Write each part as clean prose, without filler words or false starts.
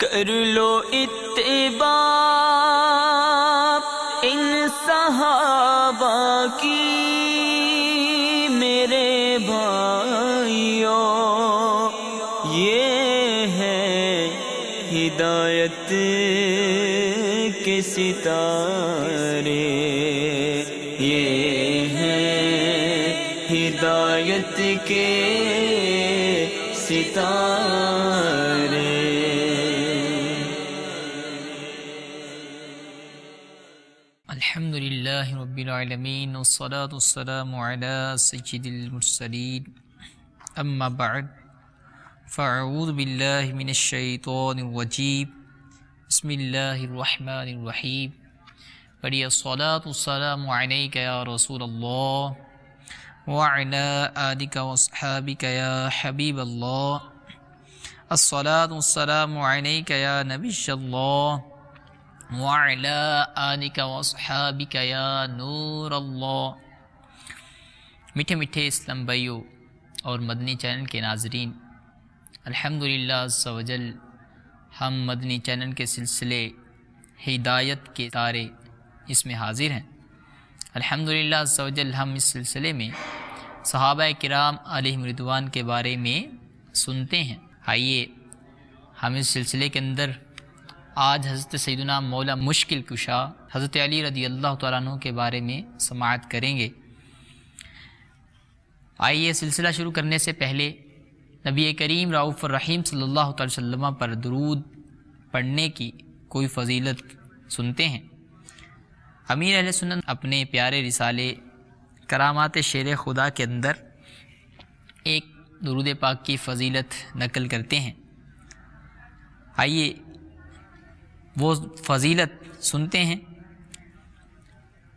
کر لو اتباع ان صحابہ کی میرے بھائیوں، یہ ہے ہدایت کے ستارے، یہ ہے ہدایت کے ستارے۔ الحمد للہ رب العالمین والصلاة والسلام علی سید المرسلین، اما بعد فاعوذ باللہ من الشیطان الرجیم، بسم اللہ الرحمن الرحیم۔ پڑھیے الصلاة والسلام علیک یا رسول اللہ وعلی آلک واصحابک یا حبیب اللہ، الصلاة والسلام علیک یا نبی اللہ وعلی آلک واصحابک یا نور اللہ۔ میٹھے میٹھے اسلام بھائیوں اور مدنی چینل کے ناظرین، الحمدللہ عز و جل ہم مدنی چینل کے سلسلے ہدایت کے تارے اس میں حاضر ہیں۔ الحمدللہ عز و جل ہم اس سلسلے میں صحابہ کرام علیہم رضوان کے بارے میں سنتے ہیں۔ آئیے ہم اس سلسلے کے اندر آج حضرت سیدنا مولا مشکل کشا حضرت علی رضی اللہ تعالیٰ عنہ کے بارے میں سماعت کریں گے۔ آئیے سلسلہ شروع کرنے سے پہلے نبی کریم رؤوف الرحیم صلی اللہ علیہ وسلم پر درود پڑھنے کی کوئی فضیلت سنتے ہیں۔ امیر اہل سنت اپنے پیارے رسالے کرامات شیر خدا کے اندر ایک درود پاک کی فضیلت نقل کرتے ہیں۔ آئیے وہ فضیلت سنتے ہیں۔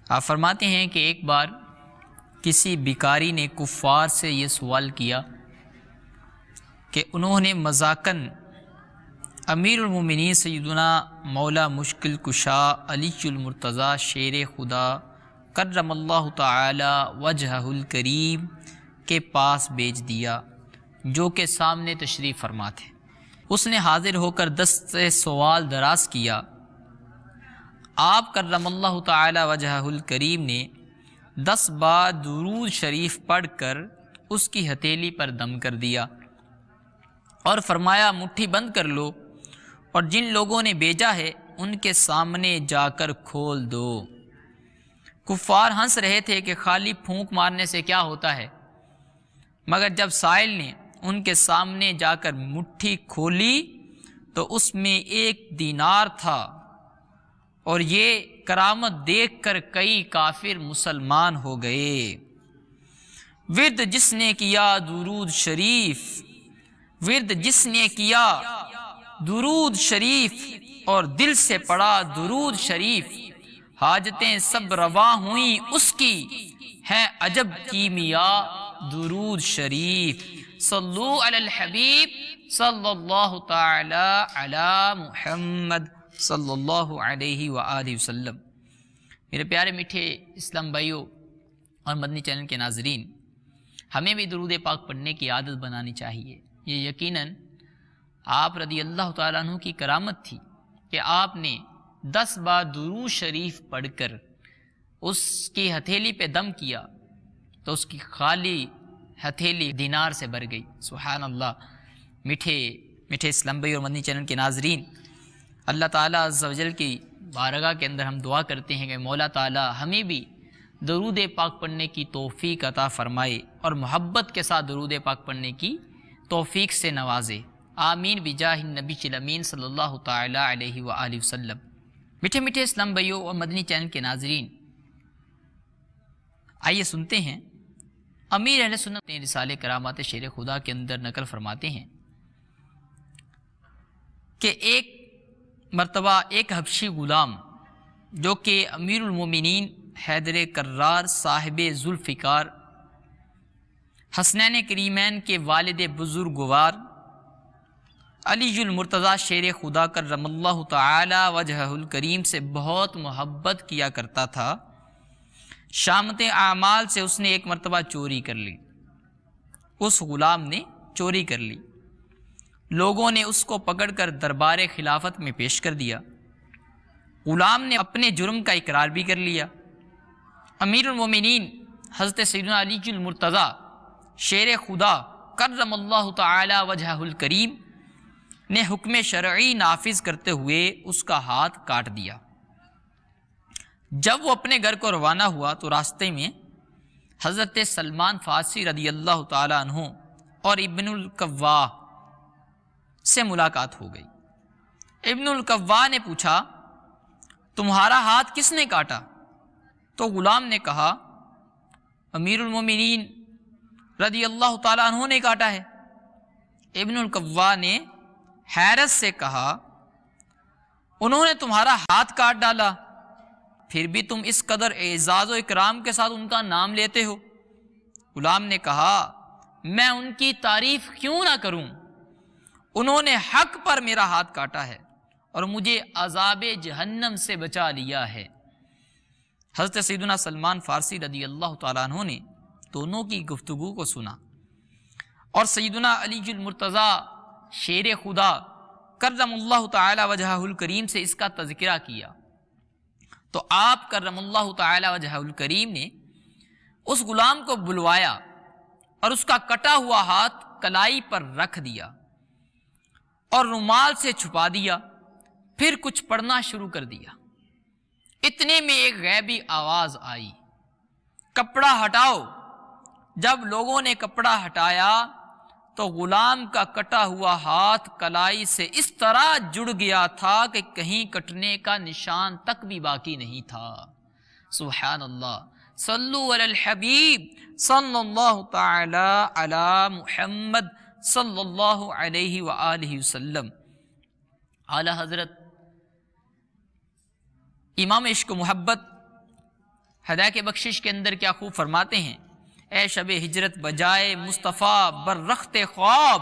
آپ فرماتے ہیں کہ ایک بار کسی بیکاری نے کفار سے یہ سوال کیا کہ انہوں نے مذاقاً امیر المومنین سیدنا مولا مشکل کشا علی المرتضیٰ شیر خدا کرم اللہ تعالی وجہہ الکریم کے پاس بھیج دیا، جو کہ سامنے تشریف فرما تھے۔ اس نے حاضر ہو کر دست سوال دراز کیا۔ آپ کرم اللہ تعالی وجہہ الکریم نے 10 بار درود شریف پڑھ کر اس کی ہتھیلی پر دم کر دیا اور فرمایا مٹھی بند کر لو اور جن لوگوں نے بھیجا ہے ان کے سامنے جا کر کھول دو۔ کفار ہنس رہے تھے کہ خالی پھونک مارنے سے کیا ہوتا ہے، مگر جب سائل نے ان کے سامنے جا کر مٹھی کھولی تو اس میں 1 دینار تھا، اور یہ کرامت دیکھ کر کئی کافر مسلمان ہو گئے۔ ورد جس نے کیا درود شریف، ورد جس نے کیا درود شریف اور دل سے پڑھا درود شریف، حاجتیں سب رواں ہوئیں اس کی، ہے عجب کیمیا درود شریف۔ صلو علی الحبیب صلی اللہ تعالی علی محمد صلی اللہ علیہ وآلہ وسلم۔ میرے پیارے میٹھے اسلام بھائیوں اور مدنی چینل کے ناظرین، ہمیں بھی درود پاک پڑھنے کی عادت بنانی چاہیے۔ یہ یقیناً آپ رضی اللہ تعالیٰ عنہ کی کرامت تھی کہ آپ نے 10 بار درود شریف پڑھ کر اس کی ہتھیلی پہ دم کیا تو اس کی خالی ہتھیلی دینار سے بھر گئی۔ سبحان اللہ۔ میٹھے میٹھے اسلام بھائی اور مدنی چینل کے ناظرین، اللہ تعالیٰ عز و جل کی بارگاہ کے اندر ہم دعا کرتے ہیں کہ مولا تعالیٰ ہمیں بھی درود پاک پڑھنے کی توفیق عطا فرمائے اور محبت کے ساتھ درود پاک پڑھنے کی توفیق سے نوازے، آمین بجاہ النبی الامین صلی اللہ تعالی علیہ وآلہ وسلم۔ میٹھے میٹھے اسلام بھائیوں اور مدنی چینل کے ناظرین، آئیے سنتے ہیں امیر اہل سنت نے رسالے کرامات شیر خدا کے اندر نقل فرماتے ہیں کہ ایک مرتبہ ایک حبشی غلام جو کہ امیر المومنین حیدر کرار صاحب ذوالفقار حسنین کریمین کے والد بزرگوار علی المرتضیٰ شیر خدا کرم اللہ تعالی وجہہ الکریم سے بہت محبت کیا کرتا تھا، شامت اعمال سے اس نے ایک مرتبہ چوری کر لی۔ اس غلام نے چوری کر لی۔ لوگوں نے اس کو پکڑ کر دربار خلافت میں پیش کر دیا۔ غلام نے اپنے جرم کا اقرار بھی کر لیا۔ امیر المومنین حضرت سیدنا علی المرتضیٰ شیر خدا کرم اللہ تعالی وجہہ الکریم نے حکم شرعی نافذ کرتے ہوئے اس کا ہاتھ کاٹ دیا۔ جب وہ اپنے گھر کو روانہ ہوا تو راستے میں حضرت سلمان فارسی رضی اللہ تعالی عنہ اور ابن القوا سے ملاقات ہو گئی۔ ابن القوا نے پوچھا تمہارا ہاتھ کس نے کاٹا؟ تو غلام نے کہا امیر المومنین رضی اللہ تعالیٰ عنہ نے کاٹا ہے۔ ابن القوا نے حیرت سے کہا انہوں نے تمہارا ہاتھ کاٹ ڈالا، پھر بھی تم اس قدر اعزاز و اکرام کے ساتھ ان کا نام لیتے ہو؟ غلام نے کہا میں ان کی تعریف کیوں نہ کروں، انہوں نے حق پر میرا ہاتھ کاٹا ہے اور مجھے عذاب جہنم سے بچا لیا ہے۔ حضرت سیدنا سلمان فارسی رضی اللہ تعالیٰ عنہ نے دونوں کی گفتگو کو سنا اور سیدنا علی المرتضیٰ شیر خدا کرم اللہ تعالی وجہہ الکریم سے اس کا تذکرہ کیا تو آپ کرم اللہ تعالی وجہہ الکریم نے اس غلام کو بلوایا اور اس کا کٹا ہوا ہاتھ کلائی پر رکھ دیا اور رومال سے چھپا دیا، پھر کچھ پڑھنا شروع کر دیا۔ اتنے میں ایک غیبی آواز آئی کپڑا ہٹاؤ۔ جب لوگوں نے کپڑا ہٹایا تو غلام کا کٹا ہوا ہاتھ کلائی سے اس طرح جڑ گیا تھا کہ کہیں کٹنے کا نشان تک بھی باقی نہیں تھا۔ سبحان اللہ، صلو علی الحبیب صلی اللہ تعالی علی محمد صلی اللہ علیہ وآلہ وسلم۔ اعلی حضرت امام عشق و محبت ہدایت بخشش کے اندر کیا خوب فرماتے ہیں، اے شب ہجرت بجائے مصطفیٰ بررخت خواب،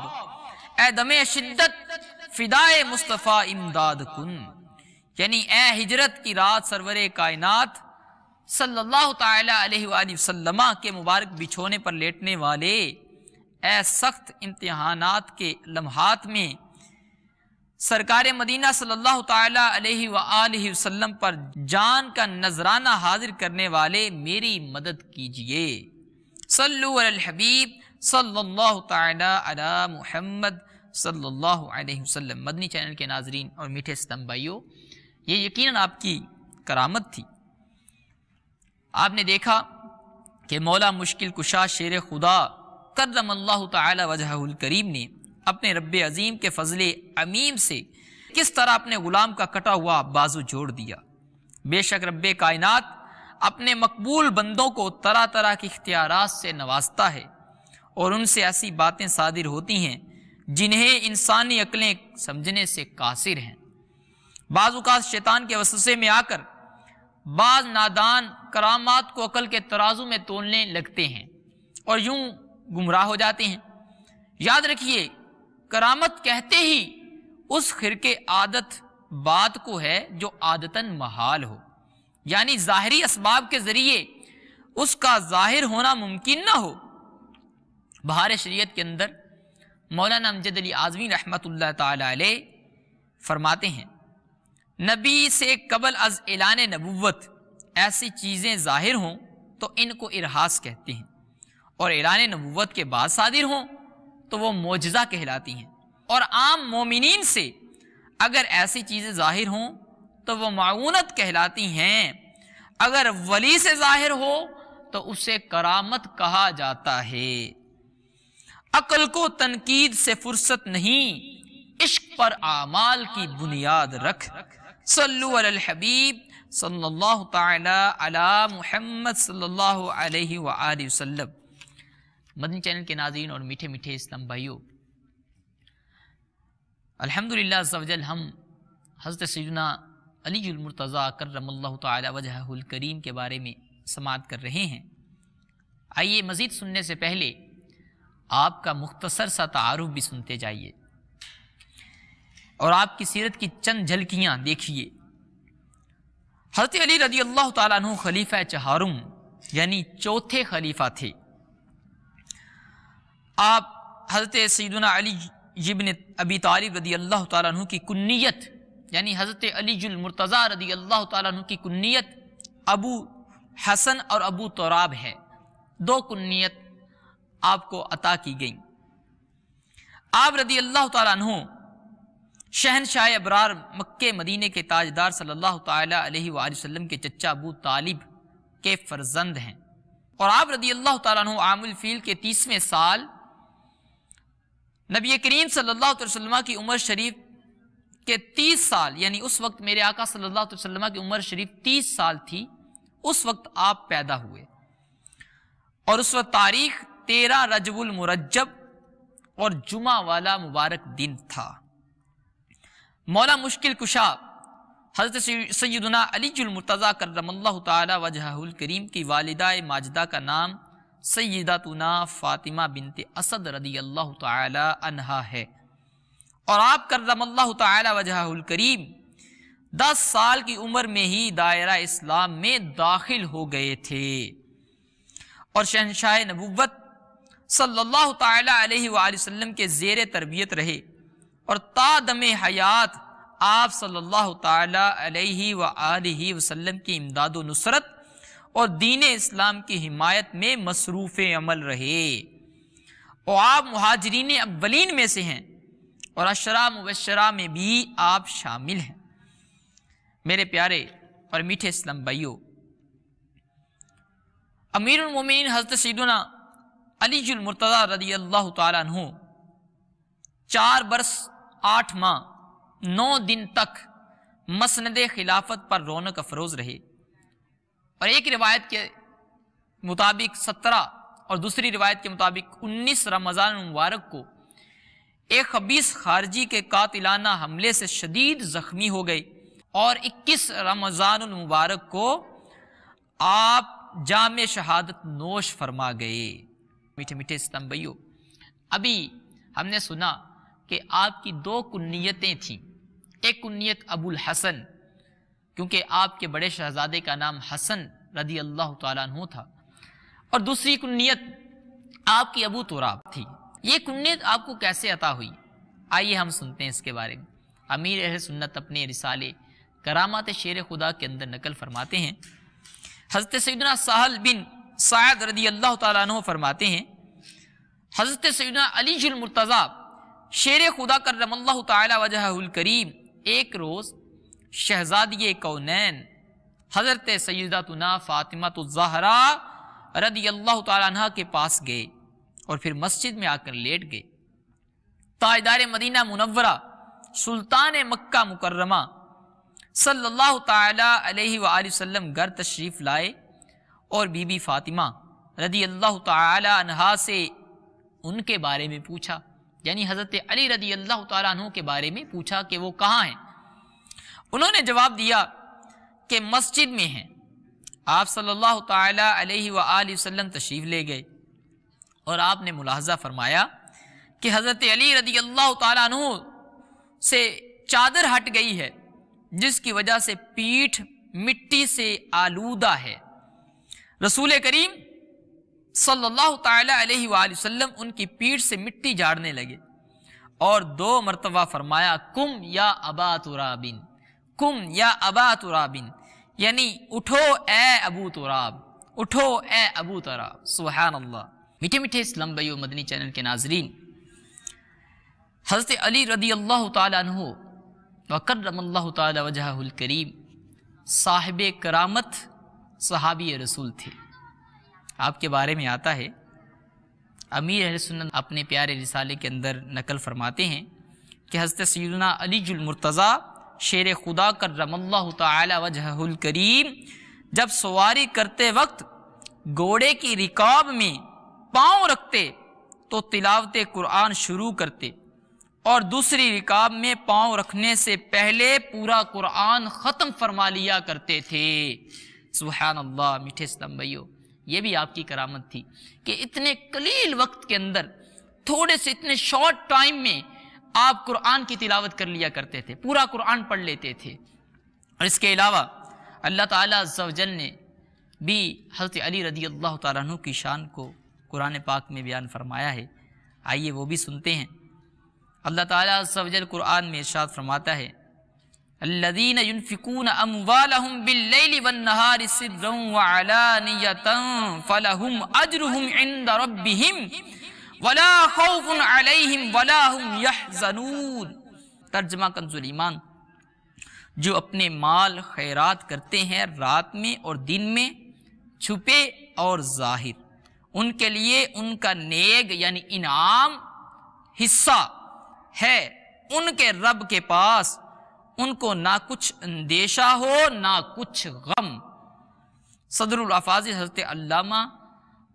اے دم شدت فدائے مصطفیٰ امداد کن، یعنی اے ہجرت کی رات سرور کائنات صلی اللہ تعالی علیہ وآلہ وسلم کے مبارک بچھونے پر لیٹنے والے، اے سخت امتحانات کے لمحات میں سرکار مدینہ صلی اللہ تعالی علیہ وآلہ وسلم پر جان کا نذرانہ حاضر کرنے والے میری مدد کیجئے۔ صلو علی الحبیب صلی اللہ تعالی علی محمد صلی اللہ علیہ وسلم۔ مدنی چینل کے ناظرین اور میٹھے ستم بھائیو، یہ یقیناً آپ کی کرامت تھی۔ آپ نے دیکھا کہ مولا مشکل کشا شیر خدا کرم اللہ تعالی وجہہ الکریم نے اپنے رب عظیم کے فضل عمیم سے کس طرح اپنے غلام کا کٹا ہوا بازو جوڑ دیا۔ بے شک رب کائنات اپنے مقبول بندوں کو طرح طرح کے اختیارات سے نوازتا ہے اور ان سے ایسی باتیں صادر ہوتی ہیں جنہیں انسانی عقلیں سمجھنے سے قاصر ہیں۔ بعض اوقات شیطان کے وسوسے میں آ کر بعض نادان کرامات کو عقل کے ترازو میں تولنے لگتے ہیں اور یوں گمراہ ہو جاتے ہیں۔ یاد رکھیے، کرامت کہتے ہی اس خرقے عادت بات کو ہے جو عادتاً محال ہو، یعنی ظاہری اسباب کے ذریعے اس کا ظاہر ہونا ممکن نہ ہو۔ بہار شریعت کے اندر مولانا امجد علی اعظمی رحمۃ اللہ تعالی علیہ فرماتے ہیں، نبی سے قبل از اعلان نبوت ایسی چیزیں ظاہر ہوں تو ان کو ارہاس کہتے ہیں، اور اعلان نبوت کے بعد صادر ہوں تو وہ معجزہ کہلاتی ہیں، اور عام مومنین سے اگر ایسی چیزیں ظاہر ہوں تو وہ معونت کہلاتی ہیں، اگر ولی سے ظاہر ہو تو اسے کرامت کہا جاتا ہے۔ عقل کو تنقید سے فرصت نہیں، عشق پر اعمال کی بنیاد رکھ۔ صلو علی الحبیب صلی اللہ تعالی علی محمد صلی اللہ علیہ وآلہ وسلم۔ مدنی چینل کے ناظرین اور میٹھے میٹھے اسلام بھائیوں، الحمدللہ عز و جل ہم حضرت سیدنا علی المرتضیٰ کرم اللہ تعالی وجہہ الکریم کے بارے میں سماعت کر رہے ہیں۔ آئیے مزید سننے سے پہلے آپ کا مختصر سا تعارف بھی سنتے جائیے اور آپ کی سیرت کی چند جھلکیاں دیکھیے۔ حضرت علی رضی اللہ تعالیٰ عنہ خلیفہ چہارم یعنی چوتھے خلیفہ تھے۔ آپ حضرت سیدنا علی ابن ابی طالب رضی اللہ تعالیٰ عنہ کی کنیت یعنی حضرت علی المرتضیٰ رضی اللہ تعالیٰ عنہ کی کنیت ابو حسن اور ابو تراب ہے، دو کنیت آپ کو عطا کی گئیں۔ آپ رضی اللہ تعالیٰ عنہ شہنشاہ ابرار مکہ مدینے کے تاجدار صلی اللہ تعالیٰ علیہ وآلہ وسلم کے چچا ابو طالب کے فرزند ہیں، اور آپ رضی اللہ تعالیٰ عنہ عام الفیل کے 30ویں سال نبی کریم صلی اللہ علیہ وسلم کی عمر شریف کے 30 سال یعنی اس وقت میرے آقا صلی اللہ علیہ وسلم کی عمر شریف 30 سال تھی، اس وقت آپ پیدا ہوئے، اور اس وقت تاریخ 13 رجب المرجب اور جمعہ والا مبارک دن تھا۔ مولا مشکل کشا حضرت سیدنا علی المرتضیٰ کرم اللہ تعالی وجہہ الکریم کی والدہ ماجدہ کا نام سیدتنا فاطمہ بنت اسد رضی اللہ تعالی عنہا ہے، اور آپ کرم اللہ تعالی وجہہ الکریم 10 سال کی عمر میں ہی دائرہ اسلام میں داخل ہو گئے تھے، اور شہنشاہ نبوت صلی اللہ تعالی علیہ وآلہ وسلم کے زیر تربیت رہے، اور تا دم حیات آپ صلی اللہ تعالی علیہ وآلہ وسلم کی امداد و نصرت اور دین اسلام کی حمایت میں مصروف عمل رہے، اور آپ مہاجرین اولین میں سے ہیں، اور عشرہ مبشرہ میں بھی آپ شامل ہیں۔ میرے پیارے اور میٹھے اسلام بھائیو، امیر المومنین حضرت سیدنا علی المرتضیٰ رضی اللہ تعالیٰ عنہ 4 برس 8 ماہ 9 دن تک مسند خلافت پر رونق افروز رہے، اور ایک روایت کے مطابق 17 اور دوسری روایت کے مطابق 19 رمضان المبارک کو ایک خبیث خارجی کے قاتلانہ حملے سے شدید زخمی ہو گئے، اور 21 رمضان المبارک کو آپ جام شہادت نوش فرما گئے۔ میٹھے میٹھے اسلام بھائیو، ابھی ہم نے سنا کہ آپ کی 2 کنیتیں تھیں، ایک کنیت ابو الحسن کیونکہ آپ کے بڑے شہزادے کا نام حسن رضی اللہ تعالیٰ عنہ تھا، اور دوسری کنیت آپ کی ابو تراب تھی۔ یہ کنیت آپ کو کیسے عطا ہوئی؟ آئیے ہم سنتے ہیں اس کے بارے میں۔ امیر اہل سنت اپنے رسالے کرامات شیر خدا کے اندر نقل فرماتے ہیں، حضرت سیدنا سہل بن سعد رضی اللہ تعالیٰ عنہ فرماتے ہیں، حضرت سیدنا علی المرتضیٰ شیر خدا کرم اللہ تعالی وجہہ الکریم ایک روز شہزادی کونین حضرت سیدتنا فاطمہ الزہرا رضی اللہ تعالیٰ عنہ کے پاس گئے، اور پھر مسجد میں آ کر لیٹ گئے۔ تاجدار مدینہ منورہ سلطان مکہ مکرمہ صلی اللہ تعالی علیہ وآلہ وسلم گھر تشریف لائے، اور بی بی فاطمہ رضی اللہ تعالی عنہا سے ان کے بارے میں پوچھا، یعنی حضرت علی رضی اللہ تعالیٰ عنہ کے بارے میں پوچھا کہ وہ کہاں ہیں۔ انہوں نے جواب دیا کہ مسجد میں ہیں۔ آپ صلی اللہ تعالی علیہ وآلہ وسلم تشریف لے گئے، اور آپ نے ملاحظہ فرمایا کہ حضرت علی رضی اللہ تعالیٰ عنہ سے چادر ہٹ گئی ہے، جس کی وجہ سے پیٹھ مٹی سے آلودہ ہے۔ رسول کریم صلی اللہ تعالی علیہ وآلہ وسلم ان کی پیٹھ سے مٹی جھاڑنے لگے، اور 2 مرتبہ فرمایا کم یا ابا ترابن، کم یا ابا ترابن، یعنی اٹھو اے ابو تراب، اٹھو اے ابو تراب۔ سبحان اللہ۔ میٹھے میٹھے اسلام بھائیو، مدنی چینل کے ناظرین، حضرت علی رضی اللہ تعالی عنہ وکرم اللہ تعالی وجہہ الکریم صاحب کرامت صحابی رسول تھے۔ آپ کے بارے میں آتا ہے، امیر اہل سنت اپنے پیارے رسالے کے اندر نقل فرماتے ہیں کہ حضرت سیدنا علی المرتضیٰ شیر خدا کرم اللہ تعالی وجہہ الکریم جب سواری کرتے وقت گھوڑے کی رکاب میں پاؤں رکھتے تو تلاوت قرآن شروع کرتے، اور دوسری رکاب میں پاؤں رکھنے سے پہلے پورا قرآن ختم فرما لیا کرتے تھے۔ سبحان اللہ۔ میٹھے اسلام بھائیو، یہ بھی آپ کی کرامت تھی کہ اتنے قلیل وقت کے اندر، تھوڑے سے اتنے شارٹ ٹائم میں آپ قرآن کی تلاوت کر لیا کرتے تھے، پورا قرآن پڑھ لیتے تھے۔ اور اس کے علاوہ اللہ تعالیٰ عز و جل نے بھی حضرت علی رضی اللہ تعالیٰ عنہ کی شان کو قرآن پاک میں بیان فرمایا ہے۔ آئیے وہ بھی سنتے ہیں۔ اللہ تعالیٰ عز و جل قرآن میں ارشاد فرماتا ہے الذین ينفقون اموالهم باللیل والنہار سرا وعلانیۃ فلہم اجرہم عند ربہم ولا خوف علیہم ولا هم یحزنون۔ ترجمہ کنز ایمان، جو اپنے مال خیرات کرتے ہیں رات میں اور دن میں، چھپے اور ظاہر، ان کے لیے ان کا نیک یعنی انعام حصہ ہے ان کے رب کے پاس، ان کو نہ کچھ اندیشہ ہو نہ کچھ غم۔ صدر الافاظ حضرت علامہ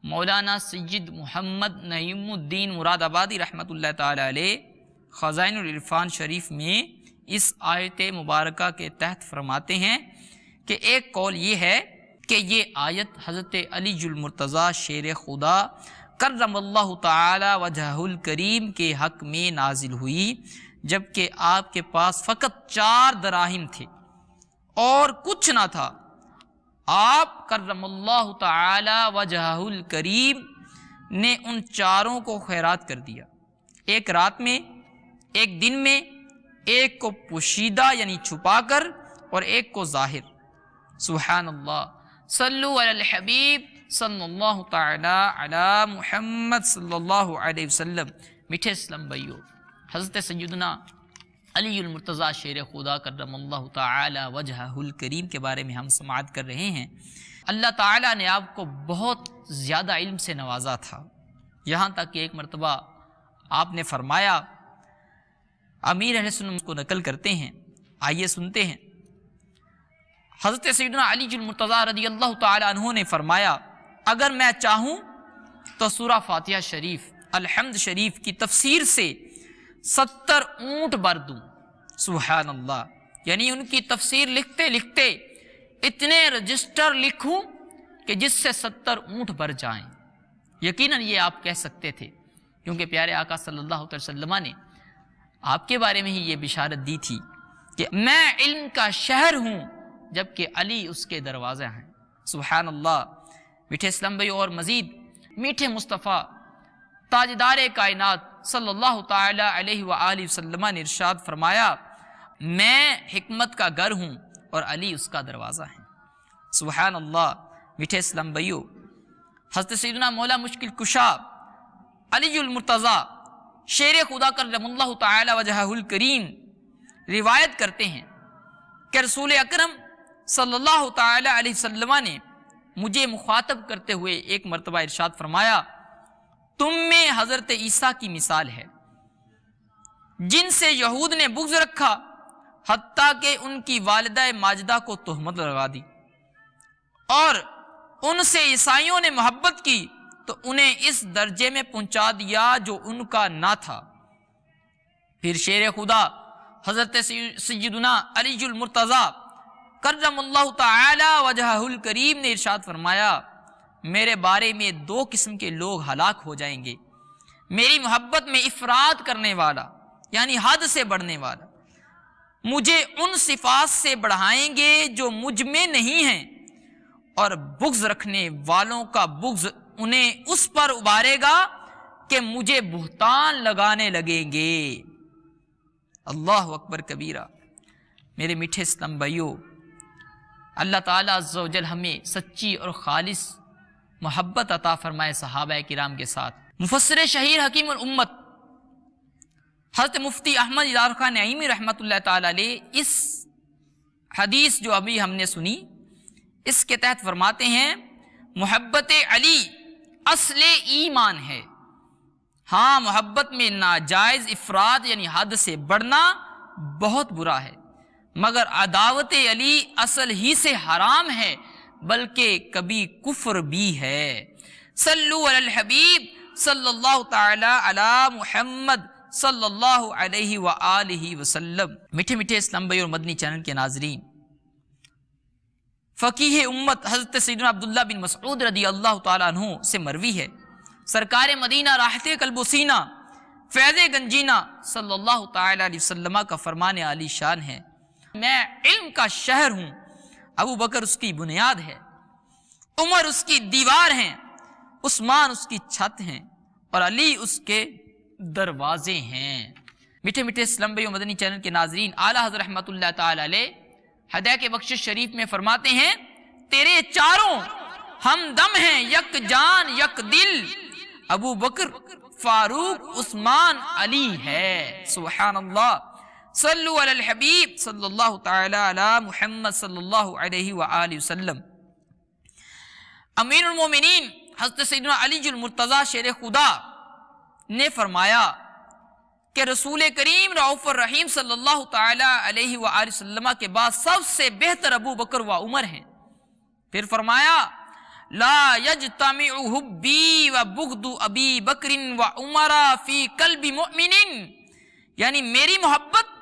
مولانا سید محمد نعیم الدین مراد آبادی رحمۃ اللہ تعالی علیہ خزائن العرفان شریف میں اس آیت مبارکہ کے تحت فرماتے ہیں کہ ایک قول یہ ہے کہ یہ آیت حضرت علی المرتضیٰ شیر خدا کرم اللہ تعالی وجہہ الکریم کے حق میں نازل ہوئی، جبکہ آپ کے پاس فقط 4 دراہم تھے اور کچھ نہ تھا۔ آپ کرم اللہ تعالی وجہہ الکریم نے ان 4 کو خیرات کر دیا، ایک رات میں، ایک دن میں، ایک کو پوشیدہ یعنی چھپا کر اور ایک کو ظاہر۔ سبحان اللہ، صلو علی الحبیب صلی اللہ تعالی علی محمد صلی اللہ علیہ وسلم۔ میٹھے اسلام بھائیو، حضرت سیدنا علی المرتضیٰ شیر خدا کرم اللہ تعالی وجہہ الکریم کے بارے میں ہم سماعت کر رہے ہیں۔ اللہ تعالیٰ نے آپ کو بہت زیادہ علم سے نوازا تھا، یہاں تک کہ ایک مرتبہ آپ نے فرمایا، امیر اہل سنت کو نقل کرتے ہیں، آئیے سنتے ہیں۔ حضرت سیدنا علی المرتضیٰ رضی اللہ تعالی عنہ نے فرمایا، اگر میں چاہوں تو سورہ فاتحہ شریف، الحمد شریف کی تفسیر سے 70 اونٹ بھر دوں۔ سبحان اللہ، یعنی ان کی تفسیر لکھتے لکھتے اتنے رجسٹر لکھوں کہ جس سے 70 اونٹ بھر جائیں۔ یقیناً یہ آپ کہہ سکتے تھے، کیونکہ پیارے آقا صلی اللہ علیہ وسلم نے آپ کے بارے میں ہی یہ بشارت دی تھی کہ میں علم کا شہر ہوں جبکہ علی اس کے دروازے ہیں۔ سبحان اللہ۔ میٹھے اسلام بھائی، اور مزید میٹھے مصطفیٰ تاجدار کائنات صلی اللہ تعالی علیہ وآلہ وسلم نے ارشاد فرمایا، میں حکمت کا گھر ہوں اور علی اس کا دروازہ ہے۔ سبحان اللہ۔ میٹھے اسلام بھائیو، حضرت سیدنا مولا مشکل کشا علی المرتضیٰ شیر خدا کرم اللہ تعالی وجہہ الکریم روایت کرتے ہیں کہ رسول اکرم صلی اللہ تعالی علیہ وسلم نے مجھے مخاطب کرتے ہوئے ایک مرتبہ ارشاد فرمایا، تم میں حضرت عیسیٰ کی مثال ہے، جن سے یہود نے بغض رکھا حتیٰ کہ ان کی والدہ ماجدہ کو تہمت لگا دی، اور ان سے عیسائیوں نے محبت کی تو انہیں اس درجے میں پہنچا دیا جو ان کا نہ تھا۔ پھر شیر خدا حضرت سیدنا علی المرتضیٰ کرم اللہ تعالی وجہہ الکریم نے ارشاد فرمایا، میرے بارے میں 2 قسم کے لوگ ہلاک ہو جائیں گے، میری محبت میں افراط کرنے والا یعنی حد سے بڑھنے والا، مجھے ان صفات سے بڑھائیں گے جو مجھ میں نہیں ہیں، اور بغض رکھنے والوں کا بغض انہیں اس پر ابھارے گا کہ مجھے بہتان لگانے لگیں گے۔ اللہ اکبر کبیرہ۔ میرے میٹھے اسلام بھائیو، اللہ تعالیٰ عز و جل ہمیں سچی اور خالص محبت عطا فرمائے صحابہ کرام کے ساتھ۔ مفسر شہیر حکیم الامت حضرت مفتی احمد یار خان نعیمی رحمۃ اللہ تعالی علیہ اس حدیث جو ابھی ہم نے سنی اس کے تحت فرماتے ہیں، محبت علی اصل ایمان ہے۔ ہاں، محبت میں ناجائز افراد یعنی حد سے بڑھنا بہت برا ہے، مگر عداوت علی اصل ہی سے حرام ہے، بلکہ کبھی کفر بھی ہے۔ صلو علی الحبیب صلی اللہ تعالی علی محمد صلی اللہ علیہ وآلہ وسلم۔ میٹھے میٹھے اسلام بھائی اور مدنی چینل کے ناظرین، فقیہ امت حضرت سیدنا عبداللہ بن مسعود رضی اللہ تعالیٰ عنہ سے مروی ہے، سرکار مدینہ راحت قلب و سینہ فیض گنجینہ صلی اللہ تعالی علیہ وسلم کا فرمان عالی شان ہے، میں علم کا شہر ہوں، ابو بکر اس کی بنیاد ہے، عمر اس کی دیوار ہیں، عثمان اس کی چھت ہیں، اور علی اس کے دروازے ہیں۔ میٹھے میٹھے اسلام بھائیو مدنی چینل کے ناظرین، اعلیٰ حضرت رحمۃ اللہ تعالی علیہ ہدایت کے بخشش شریف میں فرماتے ہیں تیرے چاروں ہمدم ہیں یک جان یک دل، ابو بکر فاروق عثمان علی ہے۔ سبحان اللہ، صلو علی الحبیب صلی اللہ تعالی علی محمد صلی اللہ علیہ وآلہ وسلم۔ امیر المومنین حضرت سیدنا علی المرتضیٰ شیر خدا نے فرمایا کہ رسول کریم رؤوف الرحیم صلی اللہ تعالی علیہ وآلہ وسلم کے بعد سب سے بہتر ابو بکر و عمر ہیں۔ پھر فرمایا لا یجتمع حبی و بغض ابی بکر و عمر فی قلب مؤمن، یعنی میری محبت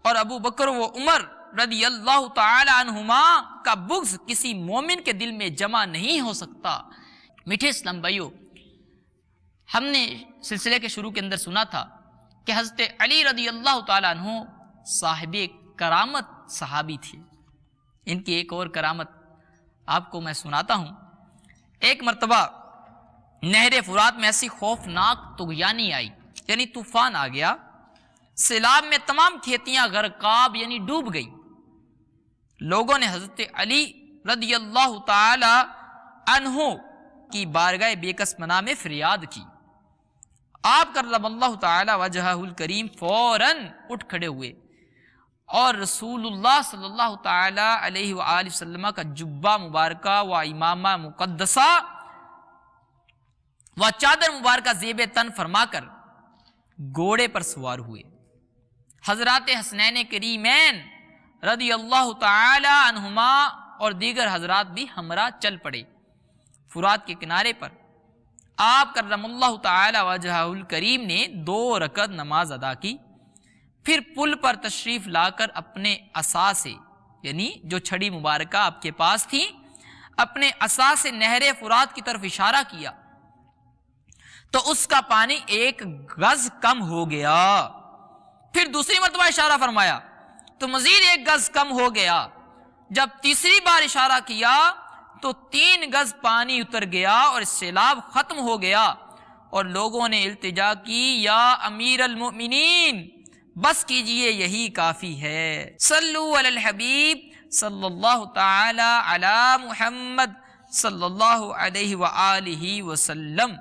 اور ابو بکر و عمر رضی اللہ تعالی عنہما کا بغض کسی مومن کے دل میں جمع نہیں ہو سکتا۔ میٹھے اسلام بھائیو، ہم نے سلسلے کے شروع کے اندر سنا تھا کہ حضرت علی رضی اللہ تعالیٰ عنہ صاحب کرامت صحابی تھے۔ ان کی ایک اور کرامت آپ کو میں سناتا ہوں۔ ایک مرتبہ نہر فرات میں ایسی خوفناک طغیانی آئی، یعنی طوفان آ گیا، سیلاب میں تمام کھیتیاں غرقاب یعنی ڈوب گئی۔ لوگوں نے حضرت علی رضی اللہ تعالی عنہ کی بارگاہ بیکس پناہ میں فریاد کی۔ آپ کرم اللہ تعالی وجہہ الکریم فوراً اٹھ کھڑے ہوئے اور رسول اللہ صلی اللہ تعالی علیہ وآلہ وسلم کا جبہ مبارکہ و امامہ مقدسہ و چادر مبارکہ زیب تن فرما کر گھوڑے پر سوار ہوئے۔ حضرات حسنین کریمین رضی اللہ تعالی عنہما اور دیگر حضرات بھی ہمراہ چل پڑے۔ فرات کے کنارے پر آپ کرم اللہ تعالی وجہہ الکریم نے 2 رکعت نماز ادا کی، پھر پل پر تشریف لا کر اپنے عصا سے، یعنی جو چھڑی مبارکہ آپ کے پاس تھی، اپنے عصا سے نہر فرات کی طرف اشارہ کیا تو اس کا پانی 1 گز کم ہو گیا۔ پھر دوسری مرتبہ اشارہ فرمایا تو مزید 1 گز کم ہو گیا۔ جب تیسری بار اشارہ کیا تو 3 گز پانی اتر گیا اور سیلاب ختم ہو گیا، اور لوگوں نے التجا کی یا امیر المؤمنین بس کیجئے، یہی کافی ہے۔ صلو علی الحبیب صلی اللہ تعالی علی محمد صلی اللہ علیہ وآلہ وسلم۔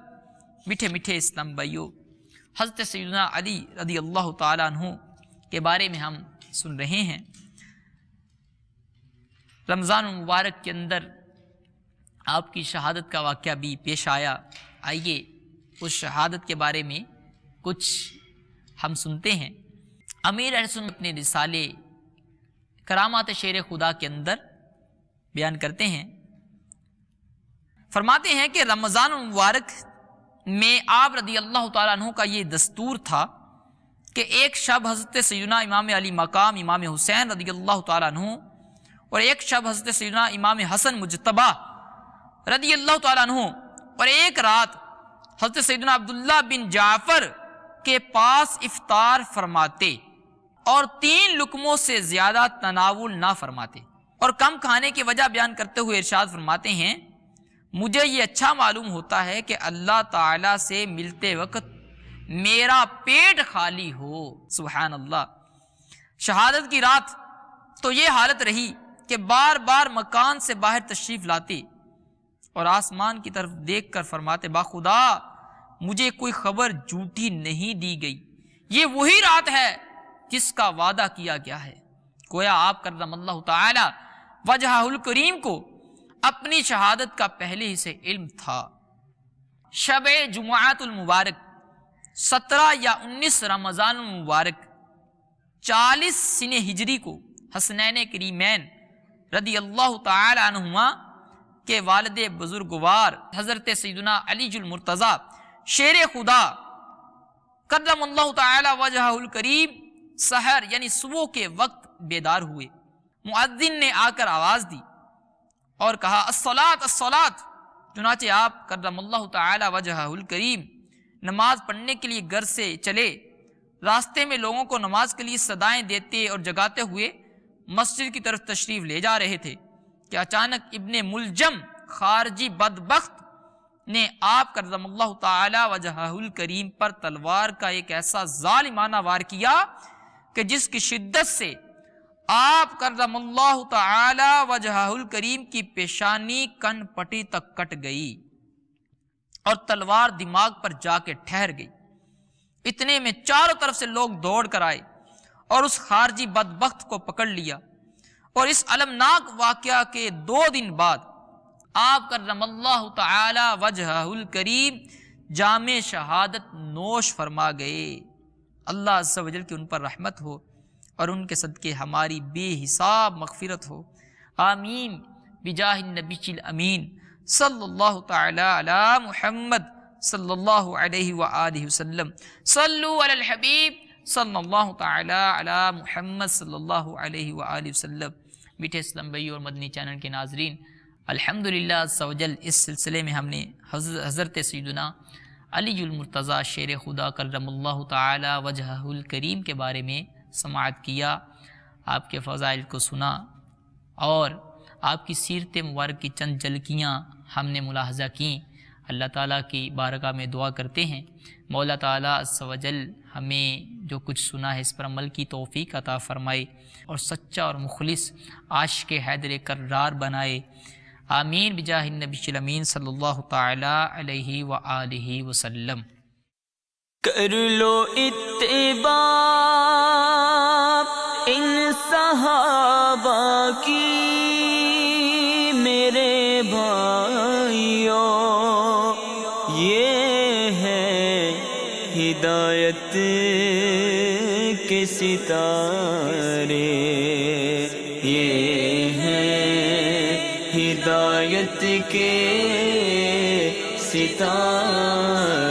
میٹھے میٹھے اسلام بھائیو، حضرت سیدنا علی رضی اللہ تعالیٰ عنہ کے بارے میں ہم سن رہے ہیں۔ رمضان المبارک کے اندر آپ کی شہادت کا واقعہ بھی پیش آیا۔ آئیے اس شہادت کے بارے میں کچھ ہم سنتے ہیں۔ امیر اہل سنت اپنے رسالے کرامات شیر خدا کے اندر بیان کرتے ہیں، فرماتے ہیں کہ رمضان المبارک میں آپ رضی اللہ تعالیٰ عنہ کا یہ دستور تھا کہ ایک شب حضرت سیدنا امام علی مقام امام حسین رضی اللہ تعالیٰ عنہ اور ایک شب حضرت سیدنا امام حسن مجتبی رضی اللہ تعالیٰ عنہ اور ایک رات حضرت سیدنا عبداللہ بن جعفر کے پاس افطار فرماتے اور 3 لقموں سے زیادہ تناول نہ فرماتے، اور کم کھانے کی وجہ بیان کرتے ہوئے ارشاد فرماتے ہیں مجھے یہ اچھا معلوم ہوتا ہے کہ اللہ تعالیٰ سے ملتے وقت میرا پیٹ خالی ہو۔ سبحان اللہ۔ شہادت کی رات تو یہ حالت رہی کہ بار بار مکان سے باہر تشریف لاتے اور آسمان کی طرف دیکھ کر فرماتے باخدا مجھے کوئی خبر جھوٹی نہیں دی گئی، یہ وہی رات ہے جس کا وعدہ کیا گیا ہے۔ گویا آپ کرم اللہ تعالی وجہہ الکریم کو اپنی شہادت کا پہلے ہی سے علم تھا۔ شب جمعۃ المبارک 17 یا 19 رمضان المبارک 40 سنہ ہجری کو حسنین کریمین رضی اللہ تعالی عنہما کے والد بزرگوار حضرت سیدنا علی المرتضیٰ شیر خدا کرم اللہ تعالی وجہہ الکریم سحر یعنی صبح کے وقت بیدار ہوئے۔ مؤذن نے آ کر آواز دی اور کہا الصلاۃ الصلاۃ، چنانچہ آپ کرم اللہ تعالی وجہہ الکریم نماز پڑھنے کے لیے گھر سے چلے۔ راستے میں لوگوں کو نماز کے لیے صدائیں دیتے اور جگاتے ہوئے مسجد کی طرف تشریف لے جا رہے تھے کہ اچانک ابن ملجم خارجی بدبخت نے آپ کرم اللہ تعالی وجہہ الکریم پر تلوار کا ایک ایسا ظالمانہ وار کیا کہ جس کی شدت سے آپ کرم اللہ تعالی وجہہ الکریم کی پیشانی کن پٹی تک کٹ گئی اور تلوار دماغ پر جا کے ٹھہر گئی۔ اتنے میں چاروں طرف سے لوگ دوڑ کر آئے اور اس خارجی بدبخت کو پکڑ لیا، اور اس المناک واقعہ کے 2 دن بعد آپ کرم اللہ تعالی وجہہ الکریم جام شہادت نوش فرما گئے۔ اللہ عز و جل کی ان پر رحمت ہو اور ان کے صدقے ہماری بے حساب مغفرت ہو، آمین بجاہ النبی الامین صلی اللہ تعالی علی محمد صلی اللہ علیہ وآلہ وسلم۔ صلو علی الحبیب صلی اللہ تعالی علی محمد صلی اللہ علیہ وآلہ وسلم۔ میٹھے اسلام بھائی اور مدنی چینل کے ناظرین، الحمدللہ عز و جل اس سلسلے میں ہم نے حضرت سیدنا علی المرتضیٰ شیر خدا کرم اللہ تعالی وجہہ الکریم کے بارے میں سماعت کیا، آپ کے فضائل کو سنا اور آپ کی سیرت مبارک کی چند جھلکیاں ہم نے ملاحظہ کیں۔ اللہ تعالیٰ کی بارگاہ میں دعا کرتے ہیں مولا تعالیٰ عز و جل ہمیں جو کچھ سنا ہے اس پر عمل کی توفیق عطا فرمائے اور سچا اور مخلص عاشق حیدر کرار بنائے، آمین بجاہ النبی الامین صلی اللہ تعالی علیہ وآلہ وسلم۔ کر لو اتباع ان صحابہ کی میرے بھائیوں، یہ ہے ہدایت کے ستارے، یہ ہے ہدایت کے ستارے۔